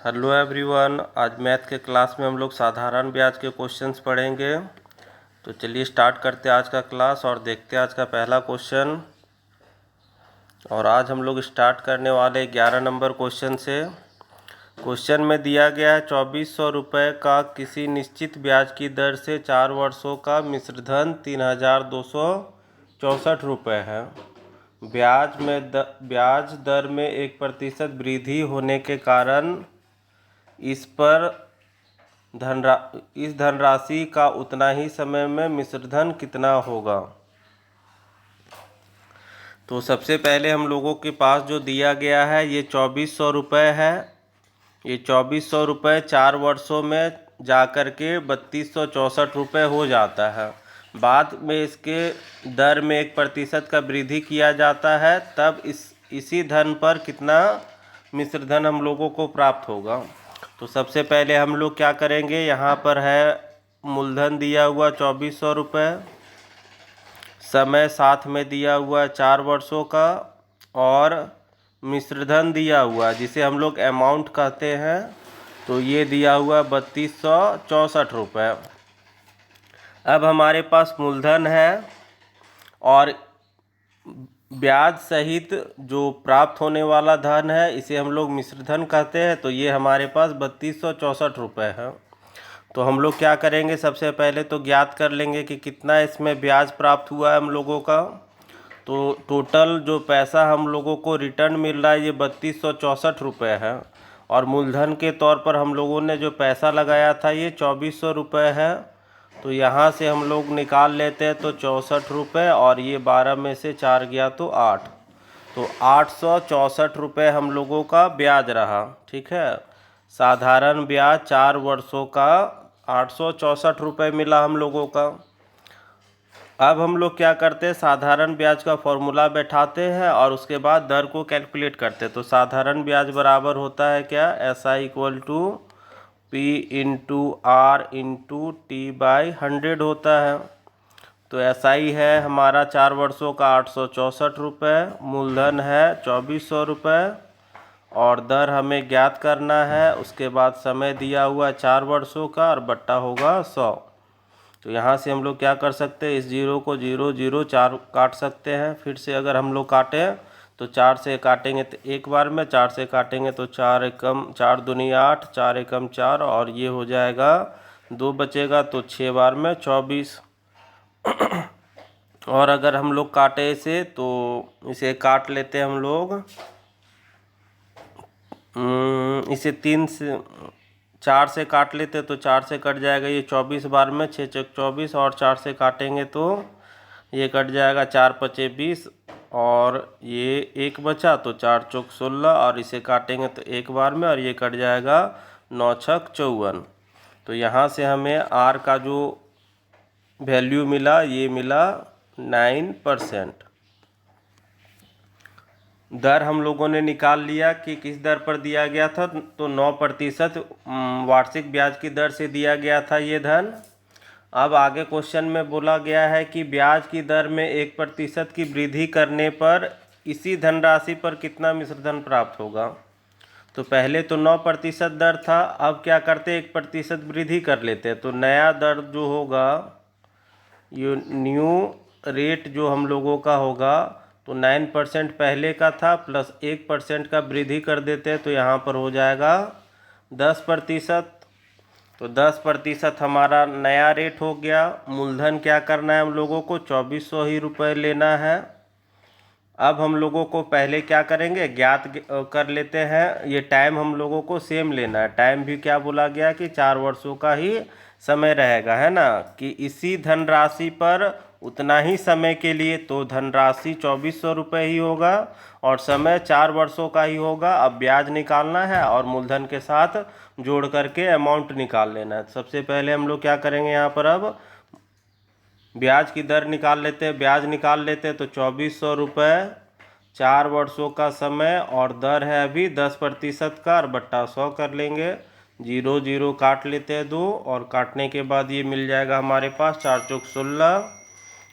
Hello everyone, आज math के class में हम लोग साधारण ब्याज के क्वेश्चंस पढ़ेंगे। तो चलिए स्टार्ट करते हैं आज का क्लास और देखते हैं आज का पहला क्वेश्चन। और आज हम लोग स्टार्ट करने वाले 11 नंबर क्वेश्चन से। क्वेश्चन में दिया गया है 2400 रुपये का किसी निश्चित ब्याज की दर से 4 वर्षों का मिश्रधन 3264 रुपये है। ब्याज दर में 1% वृद्धि होने के कारण इस धनराशि का उतना ही समय में मिश्रधन कितना होगा। तो सबसे पहले हम लोगों के पास जो दिया गया है ये 2400 रुपये है। ये 2400 रुपये 4 वर्षों में जाकर के 3264 रुपये हो जाता है। बाद में इसके दर में 1% का वृद्धि किया जाता है, तब इसी धन पर कितना मिश्रधन हम लोगों को प्राप्त होगा। तो सबसे पहले हम लोग क्या करेंगे, यहाँ पर है मूलधन दिया हुआ 2400 रुपये, समय साथ में दिया हुआ 4 वर्षों का, और मिश्रधन दिया हुआ जिसे हम लोग अमाउंट कहते हैं, तो ये दिया हुआ 3264 रुपये। अब हमारे पास मूलधन है और ब्याज सहित जो प्राप्त होने वाला धन है इसे हम लोग मिश्रधन कहते हैं। तो ये हमारे पास 3264 रुपये है। तो हम लोग क्या करेंगे, सबसे पहले तो ज्ञात कर लेंगे कि कितना इसमें ब्याज प्राप्त हुआ है हम लोगों का। तो टोटल जो पैसा हम लोगों को रिटर्न मिल रहा है ये 3264 रुपये है। और मूलधन के तौर पर हम लोगों ने जो पैसा लगाया था ये 2400 रुपये है। तो यहाँ से हम लोग निकाल लेते हैं तो 64 रुपये, और ये 12 में से 4 गया तो 8, तो 864 रुपये हम लोगों का ब्याज रहा। ठीक है, साधारण ब्याज 4 वर्षों का 864 रुपये मिला हम लोगों का। अब हम लोग क्या करते हैं, साधारण ब्याज का फॉर्मूला बैठाते हैं और उसके बाद दर को कैलकुलेट करते हैं। तो साधारण ब्याज बराबर होता है क्या, SI equal to P into R into T/100 होता है। तो SI है हमारा 4 वर्षों का 864 रुपये, मूलधन है 2400 रुपये, और दर हमें ज्ञात करना है। उसके बाद समय दिया हुआ 4 वर्षों का और बट्टा होगा 100। तो यहाँ से हम लोग क्या कर सकते हैं, इस जीरो को 0 0 4 काट सकते हैं। फिर से अगर हम लोग काटें तो 4 से काटेंगे तो एक बार में, 4 से काटेंगे तो 4 एकम 4 दूनी 8, 4 एकम 4, और ये हो जाएगा 2 बचेगा तो 6 बार में 24। और अगर हम लोग काटे इसे तो इसे काट लेते हैं हम लोग, इसे 4 से काट लेते तो 4 से कट जाएगा ये 24 बार में, 6 चौक 24, और 4 से काटेंगे तो ये कट जाएगा 4 पचे 20, और ये 1 बचा तो 4 चौक 16, और इसे काटेंगे तो एक बार में, और ये कट जाएगा 9 छक 54। तो यहाँ से हमें R का जो वैल्यू मिला ये मिला 9%। दर हम लोगों ने निकाल लिया कि किस दर पर दिया गया था, तो 9% वार्षिक ब्याज की दर से दिया गया था ये धन। अब आगे क्वेश्चन में बोला गया है कि ब्याज की दर में 1% की वृद्धि करने पर इसी धनराशि पर कितना मिश्रधन प्राप्त होगा। तो पहले तो 9% दर था, अब क्या करते 1% वृद्धि कर लेते हैं। तो नया दर जो होगा, ये न्यू रेट जो हम लोगों का होगा, तो 9% पहले का था प्लस 1% का वृद्धि कर देते हैं, तो यहाँ पर हो जाएगा 10%। तो 10% हमारा नया रेट हो गया। मूलधन क्या करना है हम लोगों को, 2400 ही रुपये लेना है। अब हम लोगों को पहले क्या करेंगे, ज्ञात कर लेते हैं। ये टाइम हम लोगों को सेम लेना है। टाइम भी क्या बोला गया कि 4 वर्षों का ही समय रहेगा, है ना, कि इसी धनराशि पर उतना ही समय के लिए, तो धनराशि 2400 रुपये ही होगा और समय 4 वर्षों का ही होगा। अब ब्याज निकालना है और मूलधन के साथ जोड़ करके अमाउंट निकाल लेना है। सबसे पहले हम लोग क्या करेंगे, यहाँ पर अब ब्याज की दर निकाल लेते हैं। ब्याज निकाल लेते हैं तो 2400 रुपये, 4 वर्षों का समय, और दर है अभी 10% का, और बट्टा 100 कर लेंगे। 0 0 काट लेते हैं 2, और काटने के बाद ये मिल जाएगा हमारे पास 4 चौक 16,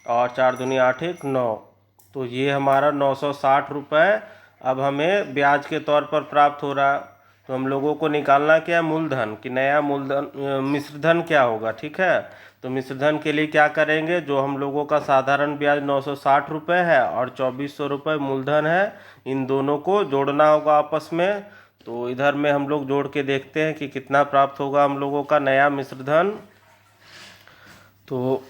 और 4 दूनी 8 1 9। तो ये हमारा 960 रुपये अब हमें ब्याज के तौर पर प्राप्त हो रहा है। तो हम लोगों को निकालना क्या है, मूलधन, कि नया मूलधन मिश्रधन क्या होगा। ठीक है, तो मिश्रधन के लिए क्या करेंगे, जो हम लोगों का साधारण ब्याज 960 रुपये है और 2400 रुपये मूलधन है, इन दोनों को जोड़ना होगा आपस में। तो इधर में हम लोग जोड़ के देखते हैं कि कितना प्राप्त होगा हम लोगों का नया मिश्रधन। तो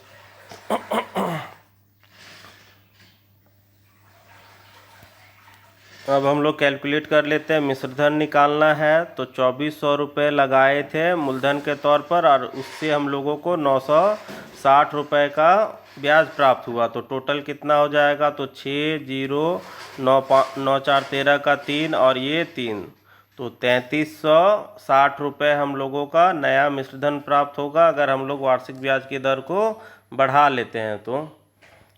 अब हम लोग कैलकुलेट कर लेते हैं। मिश्रधन निकालना है तो 2400 रुपये लगाए थे मूलधन के तौर पर और उससे हम लोगों को 960 रुपये का ब्याज प्राप्त हुआ। तो टोटल कितना हो जाएगा, तो 6 0 9 9 4 13 का 3 और ये 3, तो 3360 रुपये हम लोगों का नया मिश्रधन प्राप्त होगा अगर हम लोग वार्षिक ब्याज की दर को बढ़ा लेते हैं तो।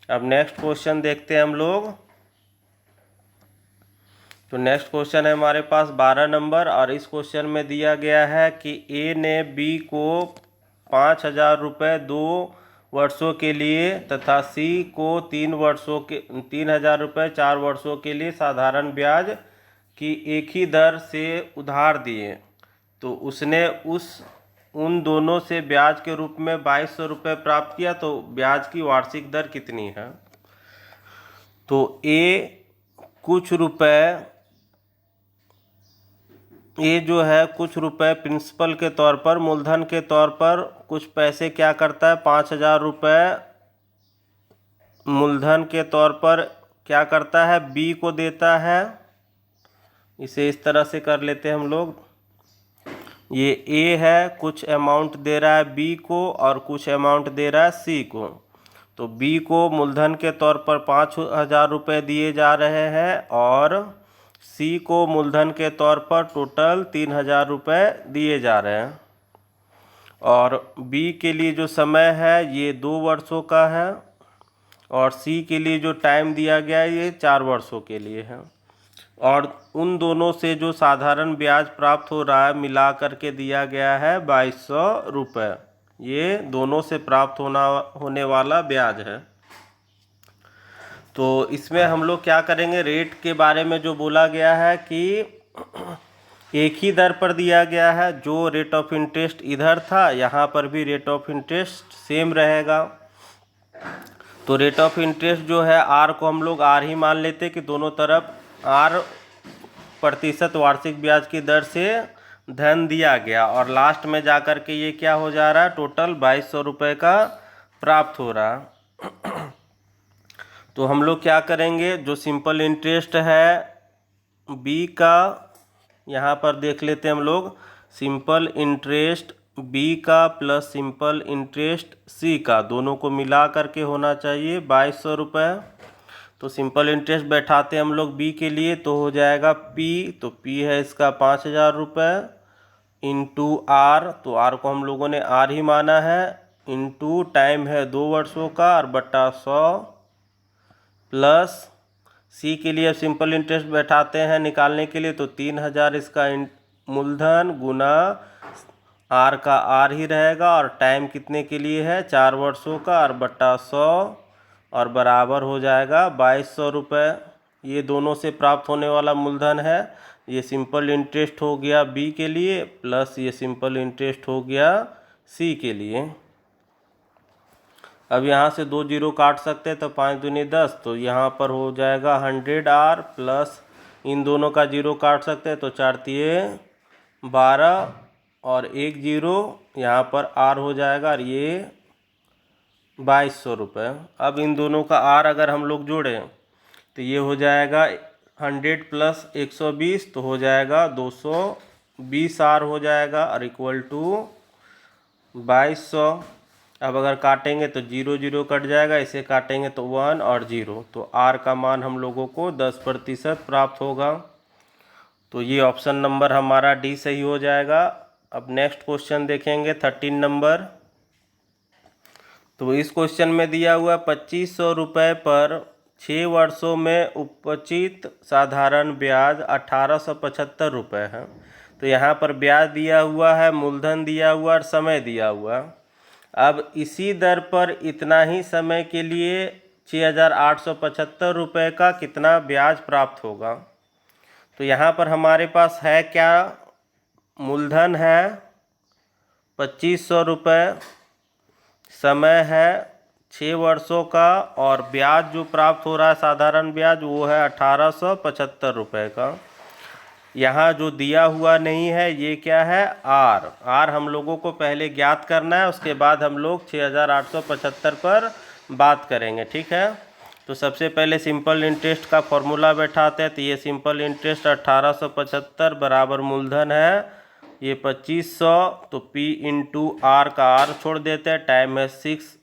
अब नेक्स्ट क्वेश्चन देखते हैं हम लोग। तो नेक्स्ट क्वेश्चन है हमारे पास 12 नंबर और इस क्वेश्चन में दिया गया है कि ए ने बी को 5000 रुपये 2 वर्षों के लिए तथा सी को 3000 रुपये 4 वर्षों के लिए साधारण ब्याज की एक ही दर से उधार दिए। तो उसने उन दोनों से ब्याज के रूप में 2200 रुपये प्राप्त किया। तो ब्याज की वार्षिक दर कितनी है। तो ए कुछ रुपए, ये जो है कुछ रुपए प्रिंसिपल के तौर पर, मूलधन के तौर पर कुछ पैसे क्या करता है, 5000 रुपये मूलधन के तौर पर क्या करता है, बी को देता है। इसे इस तरह से कर लेते हैं हम लोग। ये ए है, कुछ अमाउंट दे रहा है बी को और कुछ अमाउंट दे रहा है सी को। तो बी को मूलधन के तौर पर 5000 रुपये दिए जा रहे हैं और सी को मूलधन के तौर पर टोटल 3000 रुपये दिए जा रहे हैं। और बी के लिए जो समय है ये 2 वर्षों का है और सी के लिए जो टाइम दिया गया है ये 4 वर्षों के लिए है। और उन दोनों से जो साधारण ब्याज प्राप्त हो रहा है मिला करके दिया गया है 2200 रुपये। ये दोनों से प्राप्त होने वाला ब्याज है। तो इसमें हम लोग क्या करेंगे, रेट के बारे में जो बोला गया है कि एक ही दर पर दिया गया है। जो रेट ऑफ इंटरेस्ट इधर था यहाँ पर भी रेट ऑफ इंटरेस्ट सेम रहेगा। तो रेट ऑफ इंटरेस्ट जो है आर को हम लोग आर ही मान लेते कि दोनों तरफ आर प्रतिशत वार्षिक ब्याज की दर से धन दिया गया और लास्ट में जा कर के ये क्या हो जा रहा है, टोटल 2200 रुपये का प्राप्त हो रहा है। तो हम लोग क्या करेंगे, जो सिंपल इंटरेस्ट है बी का यहाँ पर देख लेते हैं हम लोग। सिंपल इंटरेस्ट बी का प्लस सिंपल इंटरेस्ट सी का दोनों को मिला करके होना चाहिए 2200 रुपये। तो सिंपल इंटरेस्ट बैठाते हैं हम लोग बी के लिए, तो हो जाएगा पी, तो पी है इसका 5000 रुपये इंटू आर, तो आर को हम लोगों ने आर ही माना है, इंटू टाइम है 2 वर्षों का और बट्टा 100 प्लस सी के लिए सिंपल इंटरेस्ट बैठाते हैं निकालने के लिए, तो 3000 इसका मूलधन गुना आर का आर ही रहेगा और टाइम कितने के लिए है, 4 वर्षों का और बट्टा 100 और बराबर हो जाएगा 2200 रुपये। ये दोनों से प्राप्त होने वाला मूलधन है। ये सिंपल इंटरेस्ट हो गया बी के लिए प्लस ये सिंपल इंटरेस्ट हो गया सी के लिए। अब यहाँ से 2 जीरो काट सकते हैं तो 5 दूनी 10, तो यहाँ पर हो जाएगा 100 आर प्लस इन दोनों का जीरो काट सकते हैं तो 4 तिये 12 और 1 जीरो यहाँ पर आर हो जाएगा और ये 2200 रुपये। अब इन दोनों का आर अगर हम लोग जोड़ें तो ये हो जाएगा 100 प्लस 120 तो हो जाएगा 220 आर हो जाएगा और इक्वल टू 2200। अब अगर काटेंगे तो 0 0 कट जाएगा, इसे काटेंगे तो 1 और 0, तो आर का मान हम लोगों को 10% प्राप्त होगा। तो ये ऑप्शन नंबर हमारा डी सही हो जाएगा। अब नेक्स्ट क्वेश्चन देखेंगे 13 नंबर। तो इस क्वेश्चन में दिया हुआ 2500 रुपये पर 6 वर्षों में उपचित साधारण ब्याज 1875 रुपये है। तो यहाँ पर ब्याज दिया हुआ है, मूलधन दिया हुआ और समय दिया हुआ। अब इसी दर पर इतना ही समय के लिए 6875 रुपये का कितना ब्याज प्राप्त होगा। तो यहाँ पर हमारे पास है क्या, मूलधन है 2500 रुपये, समय है 6 वर्षों का, और ब्याज जो प्राप्त हो रहा है साधारण ब्याज वो है 1875 रुपये का। यहाँ जो दिया हुआ नहीं है ये क्या है, आर हम लोगों को पहले ज्ञात करना है, उसके बाद हम लोग 6875 पर बात करेंगे, ठीक है। तो सबसे पहले सिंपल इंटरेस्ट का फॉर्मूला बैठाते हैं। तो ये सिंपल इंटरेस्ट 1875 बराबर मूलधन है ये 2500, तो P इंटू आर का आर छोड़ देते हैं, टाइम है 6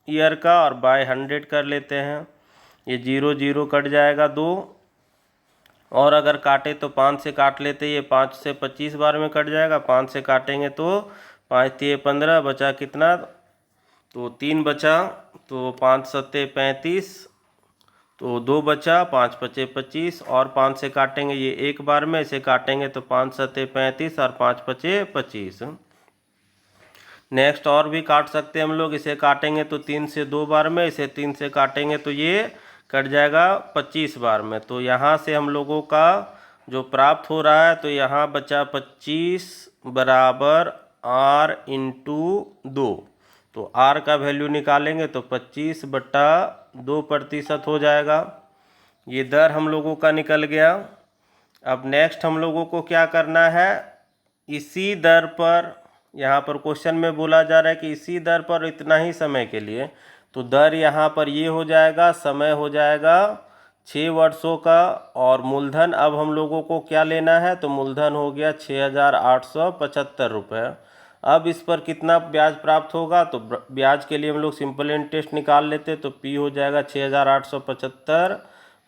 ईयर का, और बाय 100 कर लेते हैं। ये 0 0 कट जाएगा 2, और अगर काटे तो 5 से काट लेते, ये 5 से 25 बार में कट जाएगा, 5 से काटेंगे तो 5 3 15, बचा कितना, तो 3 बचा, तो 5 7 35, तो 2 बचा, 5 5 25, और 5 से काटेंगे ये एक बार में, इसे काटेंगे तो 5 7 35 और 5 5 25। नेक्स्ट और भी काट सकते हैं हम लोग, इसे काटेंगे तो 3 से 2 बार में, इसे 3 से काटेंगे तो ये कट जाएगा 25 बार में। तो यहाँ से हम लोगों का जो प्राप्त हो रहा है, तो यहाँ बचा 25 बराबर आर इंटू 2। तो आर का वैल्यू निकालेंगे तो 25/2% हो जाएगा। ये दर हम लोगों का निकल गया। अब नेक्स्ट हम लोगों को क्या करना है, इसी दर पर, यहाँ पर क्वेश्चन में बोला जा रहा है कि इसी दर पर इतना ही समय के लिए, तो दर यहाँ पर ये हो जाएगा, समय हो जाएगा 6 वर्षों का, और मूलधन अब हम लोगों को क्या लेना है, तो मूलधन हो गया 6875 रुपये। अब इस पर कितना ब्याज प्राप्त होगा, तो ब्याज के लिए हम लोग सिंपल इंटरेस्ट निकाल लेते, तो P हो जाएगा 6875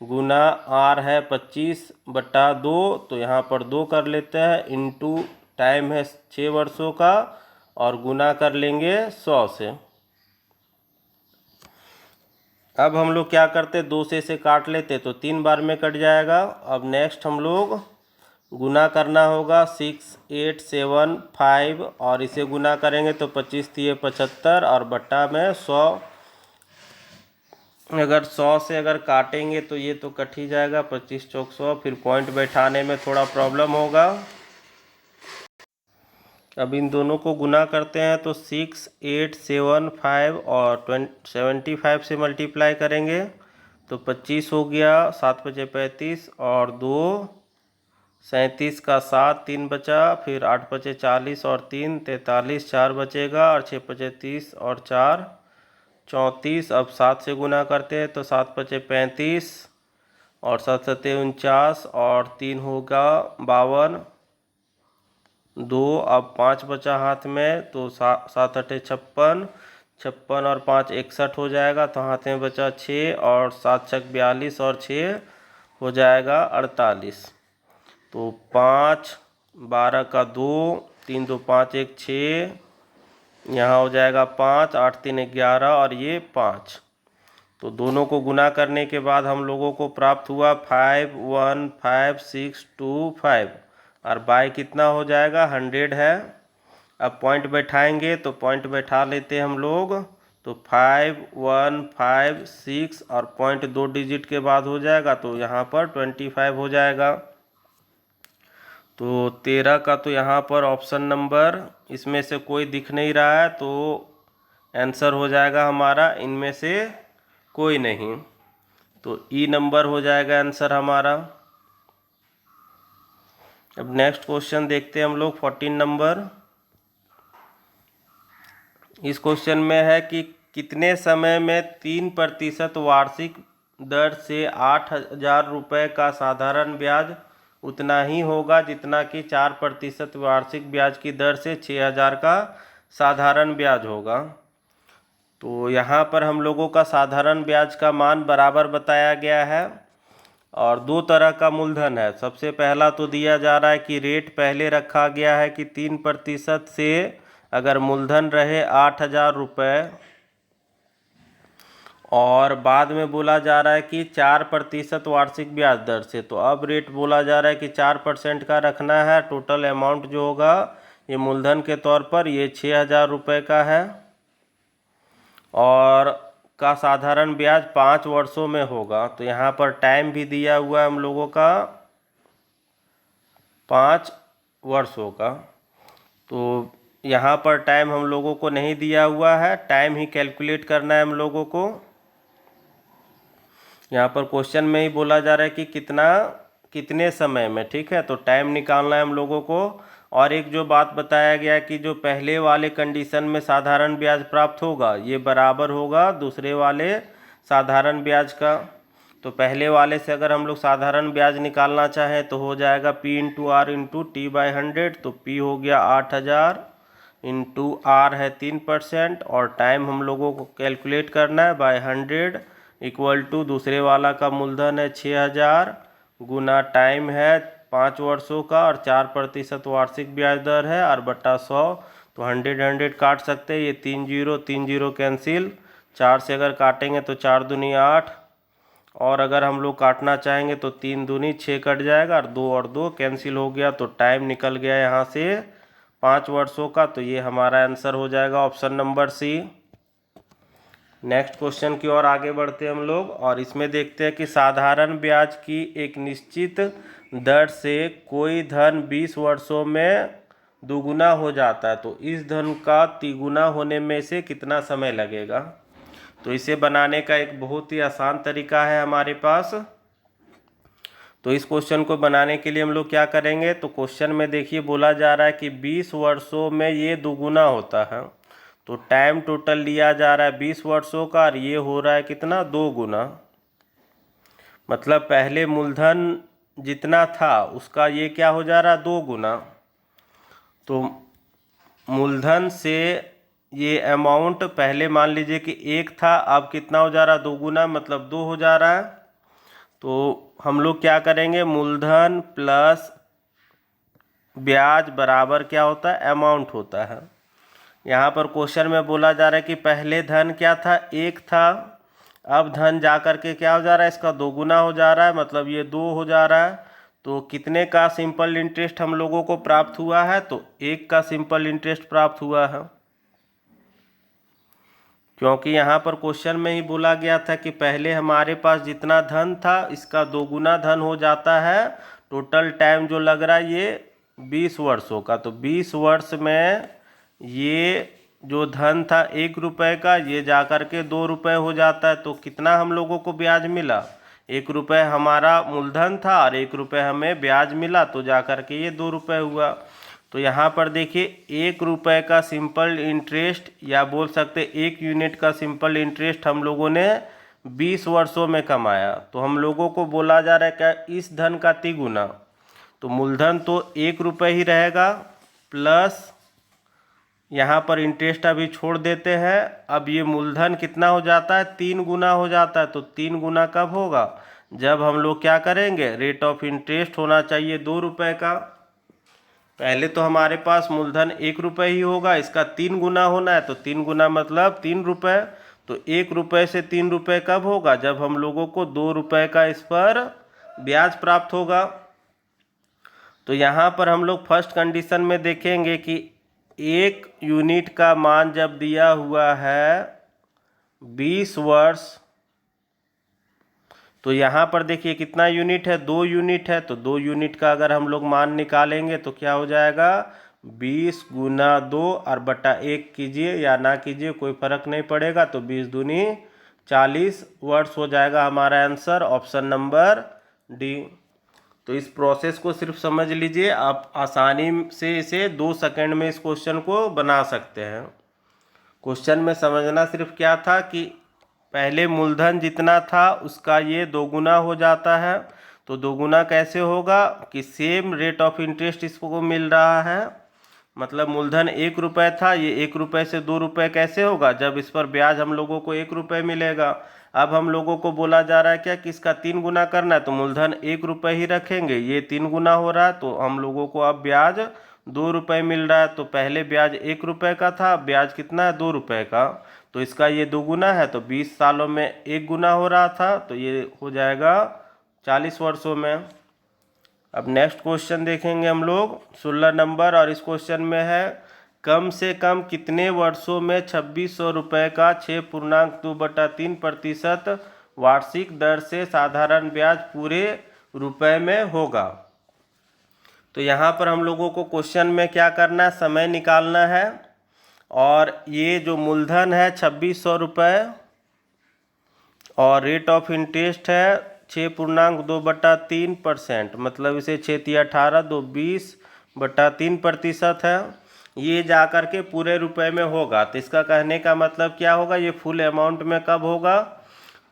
गुना आर है 25/2, तो यहाँ पर 2 कर लेते हैं, इंटू टाइम है 6 वर्षों का, और गुना कर लेंगे 100 से। अब हम लोग क्या करते, 2 से इसे काट लेते तो 3 बार में कट जाएगा। अब नेक्स्ट हम लोग गुना करना होगा 6875, और इसे गुना करेंगे तो 25 3 75, और बट्टा में 100। अगर 100 से अगर काटेंगे तो ये तो कट ही जाएगा, 25 चौक 100, फिर पॉइंट बैठाने में थोड़ा प्रॉब्लम होगा। अब इन दोनों को गुना करते हैं तो 6875 और 75 से मल्टीप्लाई करेंगे तो 25 हो गया, 7 5 35, और 2 37 का 7, 3 बचा, फिर 8 5 40 और 3 43, 4 बचेगा, और 6 5 30 और 4 34। अब 7 से गुना करते हैं तो 7 5 35, और 7 7 49, और 3 होगा 52, 2, अब 5 बचा हाथ में, तो 7 8 56, 56 और 5 61 हो जाएगा, तो हाथ में बचा 6, और 7 6 42, और 6 हो जाएगा 48। तो 5 12 का 2, 3 2 5 1 6, यहाँ हो जाएगा 5, 8 3 11, और ये 5। तो दोनों को गुना करने के बाद हम लोगों को प्राप्त हुआ 515,625, और बाय कितना हो जाएगा, 100 है। अब पॉइंट बैठाएंगे तो पॉइंट बैठा लेते हैं हम लोग, तो 5156, और पॉइंट 2 डिजिट के बाद हो जाएगा, तो यहाँ पर 25 हो जाएगा। तो 13 का तो यहाँ पर ऑप्शन नंबर इसमें से कोई दिख नहीं रहा है, तो आंसर हो जाएगा हमारा इनमें से कोई नहीं, तो ई नंबर हो जाएगा आंसर हमारा। अब नेक्स्ट क्वेश्चन देखते हैं हम लोग 14 नंबर। इस क्वेश्चन में है कि कितने समय में 3% वार्षिक दर से 8,000 रुपये का साधारण ब्याज उतना ही होगा जितना कि 4% वार्षिक ब्याज की दर से 6,000 का साधारण ब्याज होगा। तो यहाँ पर हम लोगों का साधारण ब्याज का मान बराबर बताया गया है, और 2 तरह का मूलधन है। सबसे पहला तो दिया जा रहा है कि रेट पहले रखा गया है कि 3% से अगर मूलधन रहे 8,000 रुपये, और बाद में बोला जा रहा है कि 4% वार्षिक ब्याज दर से। तो अब रेट बोला जा रहा है कि 4% का रखना है। टोटल अमाउंट जो होगा ये मूलधन के तौर पर ये 6,000 रुपये का है, और का साधारण ब्याज 5 वर्षों में होगा। तो यहाँ पर टाइम भी दिया हुआ है हम लोगों का 5 वर्षों का। तो यहाँ पर टाइम हम लोगों को नहीं दिया हुआ है, टाइम ही कैलकुलेट करना है हम लोगों को। यहाँ पर क्वेश्चन में ही बोला जा रहा है कि कितने समय में, ठीक है, तो टाइम निकालना है हम लोगों को। और एक जो बात बताया गया कि जो पहले वाले कंडीशन में साधारण ब्याज प्राप्त होगा ये बराबर होगा दूसरे वाले साधारण ब्याज का। तो पहले वाले से अगर हम लोग साधारण ब्याज निकालना चाहें तो हो जाएगा P into R into T by 100। तो P हो गया 8000 इंटू आर है 3% और टाइम हम लोगों को कैलकुलेट करना है बाय 100 इक्वल टू दूसरे वाला का मूलधन है 6000 गुना टाइम है 5 वर्षों का और 4% वार्षिक ब्याज दर है और बटा 100। तो 100 काट सकते हैं, ये 3 0 कैंसिल, 4 से अगर काटेंगे तो 4 दूनी 8 और अगर हम लोग काटना चाहेंगे तो 3 दूनी 6 कट जाएगा और 2 कैंसिल हो गया। तो टाइम निकल गया यहाँ से 5 वर्षों का। तो ये हमारा आंसर हो जाएगा option number C. Next question की ओर आगे बढ़ते हैं हम लोग और इसमें देखते हैं कि साधारण ब्याज की एक निश्चित दर से कोई धन 20 वर्षों में दुगुना हो जाता है, तो इस धन का तिगुना होने में से कितना समय लगेगा। तो इसे बनाने का एक बहुत ही आसान तरीका है हमारे पास। तो इस क्वेश्चन को बनाने के लिए हम लोग क्या करेंगे, तो क्वेश्चन में देखिए बोला जा रहा है कि 20 वर्षों में ये दुगुना होता है। तो टाइम टोटल लिया जा रहा है 20 वर्षों का और ये हो रहा है कितना, 2 गुना। मतलब पहले मूलधन जितना था उसका ये क्या हो जा रहा है, 2 गुना। तो मूलधन से ये अमाउंट पहले मान लीजिए कि 1 था, अब कितना हो जा रहा है, 2 गुना, मतलब 2 हो जा रहा है। तो हम लोग क्या करेंगे, मूलधन प्लस ब्याज बराबर क्या होता है, अमाउंट होता है। यहाँ पर क्वेश्चन में बोला जा रहा है कि पहले धन क्या था, 1 था, अब धन जा कर के क्या हो जा रहा है, इसका 2 गुना हो जा रहा है, मतलब ये 2 हो जा रहा है। तो कितने का सिंपल इंटरेस्ट हम लोगों को प्राप्त हुआ है, तो 1 का सिंपल इंटरेस्ट प्राप्त हुआ है। क्योंकि यहाँ पर क्वेश्चन में ही बोला गया था कि पहले हमारे पास जितना धन था इसका 2 गुना धन हो जाता है। टोटल टाइम जो लग रहा है ये 20 वर्षों का। तो 20 वर्ष में ये जो धन था 1 रुपये का, ये जा कर के 2 रुपये हो जाता है। तो कितना हम लोगों को ब्याज मिला, 1 रुपये हमारा मूलधन था और 1 रुपये हमें ब्याज मिला, तो जा कर के ये 2 रुपये हुआ। तो यहाँ पर देखिए 1 रुपये का सिंपल इंटरेस्ट या बोल सकते 1 यूनिट का सिंपल इंटरेस्ट हम लोगों ने 20 वर्षों में कमाया। तो हम लोगों को बोला जा रहा है क्या, इस धन का तिगुना। तो मूलधन तो 1 रुपये ही रहेगा, प्लस यहाँ पर इंटरेस्ट अभी छोड़ देते हैं। अब ये मूलधन कितना हो जाता है, 3 गुना हो जाता है। तो 3 गुना कब होगा, जब हम लोग क्या करेंगे, रेट ऑफ इंटरेस्ट होना चाहिए 2 रुपये का। पहले तो हमारे पास मूलधन 1 रुपये ही होगा, इसका 3 गुना होना है। तो 3 गुना मतलब 3 रुपये। तो 1 रुपये से 3 रुपये कब होगा, जब हम लोगों को 2 रुपये का इस पर ब्याज प्राप्त होगा। तो यहाँ पर हम लोग फर्स्ट कंडीशन में देखेंगे कि 1 यूनिट का मान जब दिया हुआ है 20 वर्ष, तो यहाँ पर देखिए कितना यूनिट है, 2 यूनिट है। तो 2 यूनिट का अगर हम लोग मान निकालेंगे तो क्या हो जाएगा, 20 गुना 2 और बटा 1 कीजिए या ना कीजिए कोई फर्क नहीं पड़ेगा। तो 20 दूनी 40 वर्ष हो जाएगा हमारा आंसर, ऑप्शन नंबर डी। तो इस प्रोसेस को सिर्फ समझ लीजिए, आप आसानी से इसे 2 सेकंड में इस क्वेश्चन को बना सकते हैं। क्वेश्चन में समझना सिर्फ क्या था कि पहले मूलधन जितना था उसका ये 2 गुना हो जाता है। तो 2 गुना कैसे होगा कि सेम रेट ऑफ इंटरेस्ट इसको मिल रहा है, मतलब मूलधन 1 रुपये था, ये 1 रुपये से 2 रुपये कैसे होगा, जब इस पर ब्याज हम लोगों को 1 रुपये मिलेगा। अब हम लोगों को बोला जा रहा है क्या कि इसका 3 गुना करना है, तो मूलधन 1 रुपये ही रखेंगे, ये 3 गुना हो रहा है। तो हम लोगों को अब ब्याज 2 रुपये मिल रहा है। तो पहले ब्याज 1 रुपये का था, ब्याज कितना है, 2 रुपये का। तो इसका ये 2 गुना है, तो 20 सालों में 1 गुना हो रहा था, तो ये हो जाएगा 40 वर्षों में। अब नेक्स्ट क्वेश्चन देखेंगे हम लोग 16 नंबर, और इस क्वेश्चन में है कम से कम कितने वर्षों में 2600 रुपये का 6.2/3% वार्षिक दर से साधारण ब्याज पूरे रुपए में होगा। तो यहाँ पर हम लोगों को क्वेश्चन में क्या करना है, समय निकालना है। और ये जो मूलधन है 2600 और रेट ऑफ इंटरेस्ट है 6.2/3%, मतलब इसे 6×18 तो 20/3% है। ये जा कर के पूरे रुपए में होगा। तो इसका कहने का मतलब क्या होगा, ये फुल अमाउंट में कब होगा।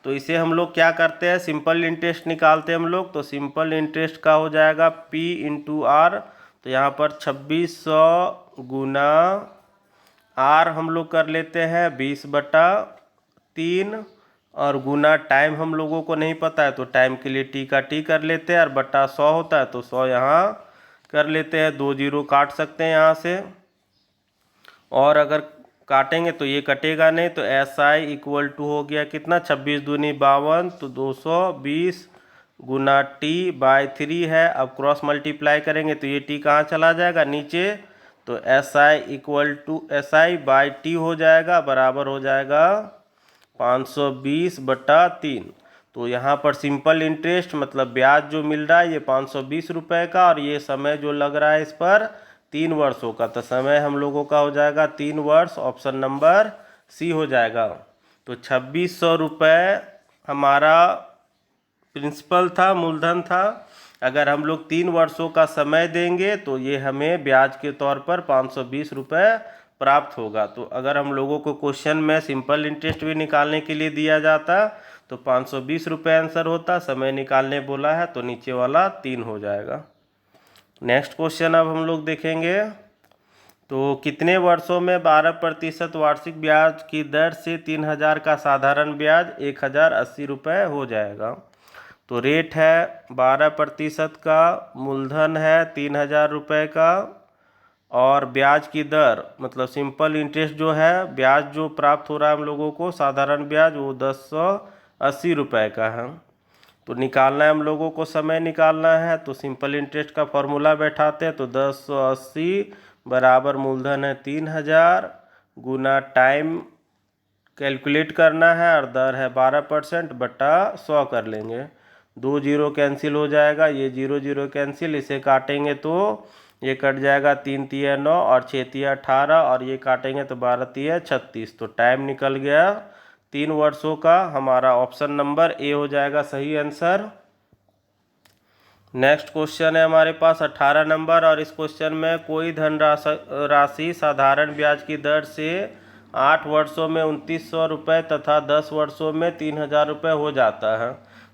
तो इसे हम लोग क्या करते हैं, सिंपल इंटरेस्ट निकालते हैं हम लोग। तो सिंपल इंटरेस्ट का हो जाएगा P/R। तो यहाँ पर 2600 गुना R हम लोग कर लेते हैं 20/3 और गुना टाइम हम लोगों को नहीं पता है तो टाइम के लिए T का T कर लेते हैं और बटा 100 होता है तो 100 यहाँ कर लेते हैं। 2 जीरो काट सकते हैं यहाँ से, और अगर काटेंगे तो ये कटेगा नहीं। तो SI इक्वल टू हो गया कितना, 26 दूनी 52 तो 220 गुना T/3 है। अब क्रॉस मल्टीप्लाई करेंगे तो ये T कहाँ चला जाएगा, नीचे। तो SI इक्वल टू SI/T हो जाएगा, बराबर हो जाएगा 520/3। तो यहाँ पर सिंपल इंटरेस्ट मतलब ब्याज जो मिल रहा है ये 520 रुपये का, और ये समय जो लग रहा है इस पर 3 वर्षों का। तो समय हम लोगों का हो जाएगा 3 वर्ष, ऑप्शन नंबर सी हो जाएगा। तो 2600 रुपये हमारा प्रिंसिपल था, मूलधन था। अगर हम लोग 3 वर्षों का समय देंगे तो ये हमें ब्याज के तौर पर 520 रुपये प्राप्त होगा। तो अगर हम लोगों को क्वेश्चन में सिंपल इंटरेस्ट भी निकालने के लिए दिया जाता तो 520 रुपये आंसर होता। समय निकालने बोला है तो नीचे वाला 3 हो जाएगा। नेक्स्ट क्वेश्चन अब हम लोग देखेंगे। तो कितने वर्षों में 12% वार्षिक ब्याज की दर से 3000 का साधारण ब्याज 1080 रुपये हो जाएगा। तो रेट है 12% का, मूलधन है 3000 रुपये का, और ब्याज की दर मतलब सिंपल इंटरेस्ट जो है, ब्याज जो प्राप्त हो रहा है हम लोगों को साधारण ब्याज, वो 1080 रुपये का है। तो निकालना है हम लोगों को, समय निकालना है। तो सिंपल इंटरेस्ट का फॉर्मूला बैठाते हैं। तो 1080 बराबर मूलधन है 3000 गुना टाइम कैलकुलेट करना है और दर है 12% बटा 100 कर लेंगे। 2 जीरो कैंसिल हो जाएगा, ये 0 0 कैंसिल, इसे काटेंगे तो ये कट जाएगा, 3 तिया 9 और 6 तिया 18 और ये काटेंगे तो 12 तिया 36। तो टाइम निकल गया 3 वर्षों का। हमारा ऑप्शन नंबर ए हो जाएगा सही आंसर। नेक्स्ट क्वेश्चन है हमारे पास 18 नंबर, और इस क्वेश्चन में कोई धनराशि साधारण ब्याज की दर से 8 वर्षों में 2900 रुपये तथा 10 वर्षों में 3000 रुपये हो जाता है।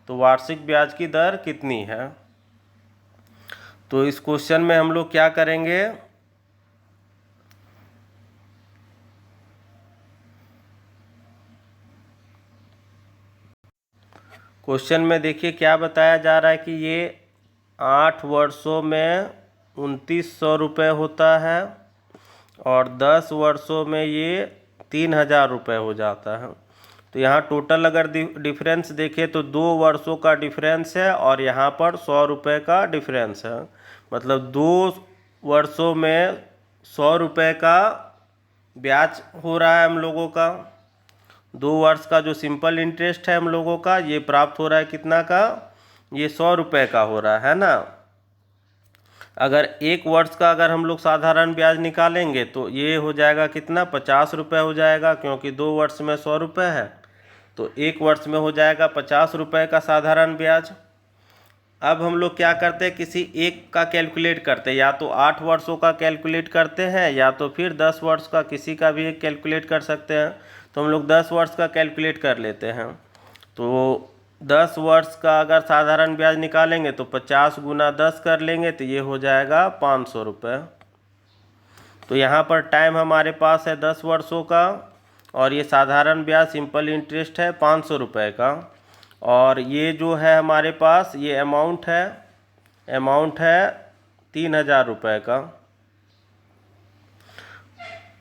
तो वार्षिक ब्याज की दर कितनी है। तो इस क्वेश्चन में हम लोग क्या करेंगे, क्वेश्चन में देखिए क्या बताया जा रहा है कि ये 8 वर्षों में 2900 रुपये होता है और 10 वर्षों में ये 3000 रुपये हो जाता है। तो यहाँ टोटल अगर डिफरेंस देखें तो 2 वर्षों का डिफरेंस है और यहाँ पर 100 रुपये का डिफरेंस है। मतलब 2 वर्षों में 100 रुपये का ब्याज हो रहा है हम लोगों का। 2 वर्ष का जो सिंपल इंटरेस्ट है हम लोगों का, ये प्राप्त हो रहा है कितना का, ये 100 रुपये का हो रहा है ना। अगर 1 वर्ष का अगर हम लोग साधारण ब्याज निकालेंगे तो ये हो जाएगा कितना, 50 रुपये हो जाएगा, क्योंकि 2 वर्ष में 100 रुपये है। तो 1 वर्ष में हो जाएगा 50 रुपये का साधारण ब्याज। अब हम लोग क्या करते हैं, किसी एक का कैलकुलेट करते हैं, या तो 8 वर्षों का कैलकुलेट करते हैं या तो फिर 10 वर्ष का, किसी का भी एक कैलकुलेट कर सकते हैं। तो हम लोग 10 वर्ष का कैलकुलेट कर लेते हैं। तो 10 वर्ष का अगर साधारण ब्याज निकालेंगे तो 50 गुना 10 कर लेंगे तो ये हो जाएगा 500 रुपये। तो यहाँ पर टाइम हमारे पास है 10 वर्षों का और ये साधारण ब्याज सिंपल इंटरेस्ट है 500 रुपये का, और ये जो है हमारे पास ये अमाउंट है 3000 रुपये का।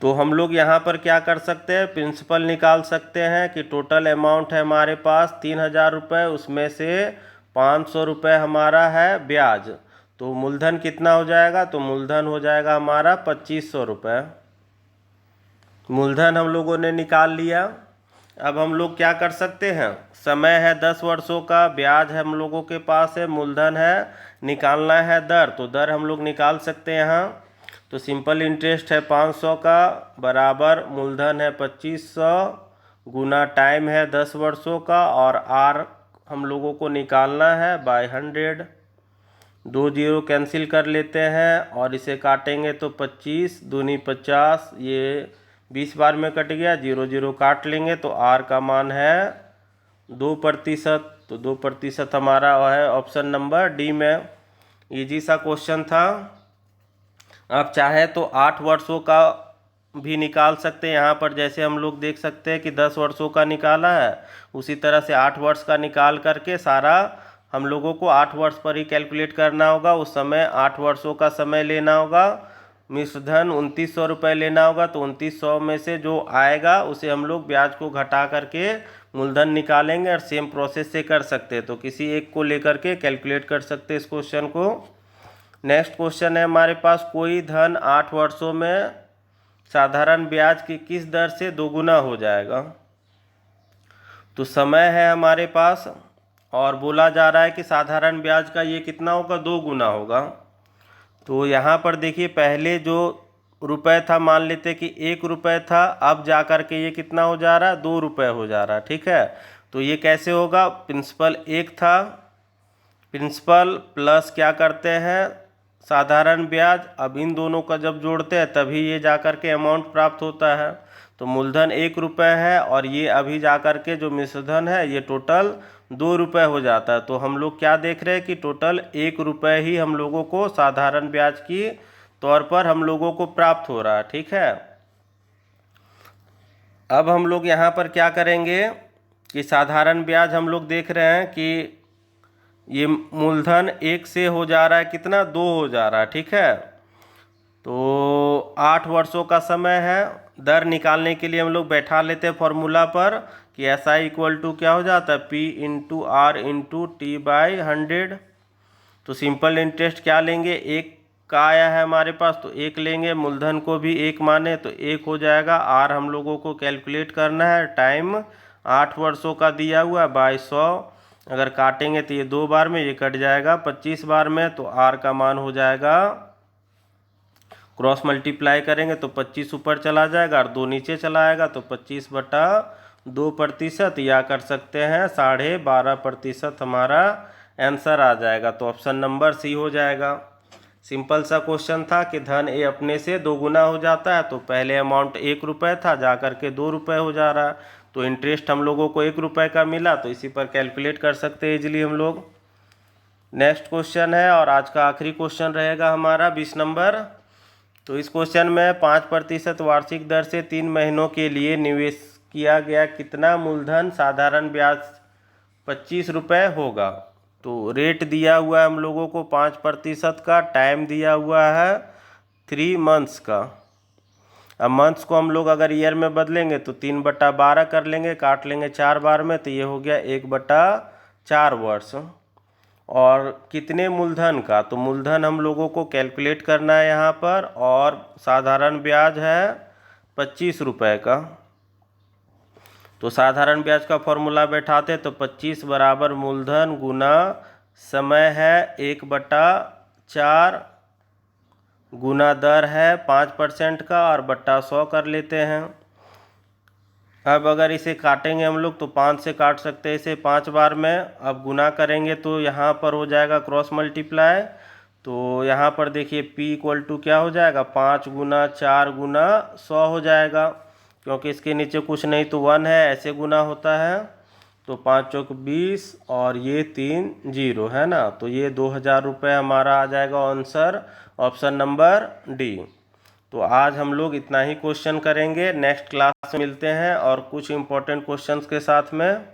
तो हम लोग यहाँ पर क्या कर सकते हैं, प्रिंसिपल निकाल सकते हैं कि टोटल अमाउंट है हमारे पास 3000 रुपये, उसमें से 500 रुपये हमारा है ब्याज। तो मूलधन कितना हो जाएगा, तो मूलधन हो जाएगा हमारा 2500 रुपये। मूलधन हम लोगों ने निकाल लिया। अब हम लोग क्या कर सकते हैं, समय है 10 वर्षों का, ब्याज है हम लोगों के पास है, मूलधन है, निकालना है दर, तो दर हम लोग निकाल सकते हैं यहाँ। तो सिंपल इंटरेस्ट है 500 का बराबर मूलधन है 2500 गुना टाइम है 10 वर्षों का, और आर हम लोगों को निकालना है बाय 100। 2 जीरो कैंसिल कर लेते हैं और इसे काटेंगे तो 25 दूनी 50, ये 20 बार में कट गया, 0 0 काट लेंगे तो आर का मान है 2%। तो 2% हमारा है ऑप्शन नंबर डी में। इजी सा क्वेश्चन था। आप चाहे तो 8 वर्षों का भी निकाल सकते हैं। यहाँ पर जैसे हम लोग देख सकते हैं कि 10 वर्षों का निकाला है, उसी तरह से 8 वर्ष का निकाल करके सारा हम लोगों को 8 वर्ष पर ही कैलकुलेट करना होगा। उस समय 8 वर्षों का समय लेना होगा, मिश्र धन 2900 रुपये लेना होगा। तो 2900 में से जो आएगा उसे हम लोग ब्याज को घटा करके मूलधन निकालेंगे, और सेम प्रोसेस से कर सकते हैं। तो किसी एक को लेकर के कैलकुलेट कर सकते हैं इस क्वेश्चन को। नेक्स्ट क्वेश्चन है हमारे पास, कोई धन 8 वर्षों में साधारण ब्याज की किस दर से दोगुना हो जाएगा। तो समय है हमारे पास और बोला जा रहा है कि साधारण ब्याज का ये कितना होगा, 2 गुना होगा। तो यहाँ पर देखिए पहले जो रुपए था, मान लेते कि 1 रुपये था, अब जा कर के ये कितना हो जा रहा है, 2 रुपये हो जा रहा है। ठीक है, तो ये कैसे होगा, प्रिंसिपल 1 था, प्रिंसिपल प्लस क्या करते हैं साधारण ब्याज, अब इन दोनों का जब जोड़ते हैं तभी ये जा कर के अमाउंट प्राप्त होता है। तो मूलधन 1 रुपये है और ये अभी जा कर के जो मिश्रधन है ये टोटल 2 रुपये हो जाता है। तो हम लोग क्या देख रहे हैं कि टोटल 1 रुपये ही हम लोगों को साधारण ब्याज की तौर पर हम लोगों को प्राप्त हो रहा है। ठीक है, अब हम लोग यहाँ पर क्या करेंगे कि साधारण ब्याज हम लोग देख रहे हैं कि ये मूलधन 1 से हो जा रहा है कितना, 2 हो जा रहा है। ठीक है, तो 8 वर्षों का समय है। दर निकालने के लिए हम लोग बैठा लेते हैं फॉर्मूला पर कि SI इक्वल टू क्या हो जाता है, P into R into T by 100। तो सिंपल इंटरेस्ट क्या लेंगे, 1 का आया है हमारे पास तो 1 लेंगे, मूलधन को भी 1 माने तो 1 हो जाएगा। आर हम लोगों को कैलकुलेट करना है, टाइम 8 वर्षों का दिया हुआ बाय 100। अगर काटेंगे तो ये 2 बार में ये कट जाएगा, 25 बार में तो आर का मान हो जाएगा, क्रॉस मल्टीप्लाई करेंगे तो 25 ऊपर चला जाएगा और 2 नीचे चला आएगा, तो 25/2% या कर सकते हैं 12.5% हमारा आंसर आ जाएगा। तो ऑप्शन नंबर सी हो जाएगा। सिंपल सा क्वेश्चन था कि धन ए अपने से 2 गुना हो जाता है। तो पहले अमाउंट 1 रुपये था, जा कर के 2 रुपये हो जा रहा है, तो इंटरेस्ट हम लोगों को 1 रुपये का मिला, तो इसी पर कैलकुलेट कर सकते हैं इजीली हम लोग। नेक्स्ट क्वेश्चन है और आज का आखिरी क्वेश्चन रहेगा हमारा 20 नंबर। तो इस क्वेश्चन में 5% वार्षिक दर से 3 महीनों के लिए निवेश किया गया कितना मूलधन साधारण ब्याज 25 रुपये होगा। तो रेट दिया हुआ है हम लोगों को 5% का, टाइम दिया हुआ है 3 मंथ्स का। अब मंथ्स को हम लोग अगर ईयर में बदलेंगे तो 3/12 कर लेंगे, काट लेंगे 4 बार में, तो ये हो गया 1/4 वर्ष। और कितने मूलधन का, तो मूलधन हम लोगों को कैलकुलेट करना है यहाँ पर, और साधारण ब्याज है 25 रुपये का। तो साधारण ब्याज का फॉर्मूला बैठाते तो 25 बराबर मूलधन गुना समय है 1/4 गुना दर है 5% का और बट्टा 100 कर लेते हैं। अब अगर इसे काटेंगे हम लोग तो 5 से काट सकते हैं इसे 5 बार में। अब गुना करेंगे तो यहाँ पर हो जाएगा क्रॉस मल्टीप्लाई। तो यहाँ पर देखिए P इक्वल टू क्या हो जाएगा, 5 गुना 4 गुना 100 हो जाएगा, क्योंकि इसके नीचे कुछ नहीं तो 1 है, ऐसे गुना होता है। तो 5 चौक 20 और ये 3 0 है ना, तो ये 2000 रुपये हमारा आ जाएगा आंसर, ऑप्शन नंबर डी। तो आज हम लोग इतना ही क्वेश्चन करेंगे, नेक्स्ट क्लास में मिलते हैं और कुछ इंपॉर्टेंट क्वेश्चंस के साथ में।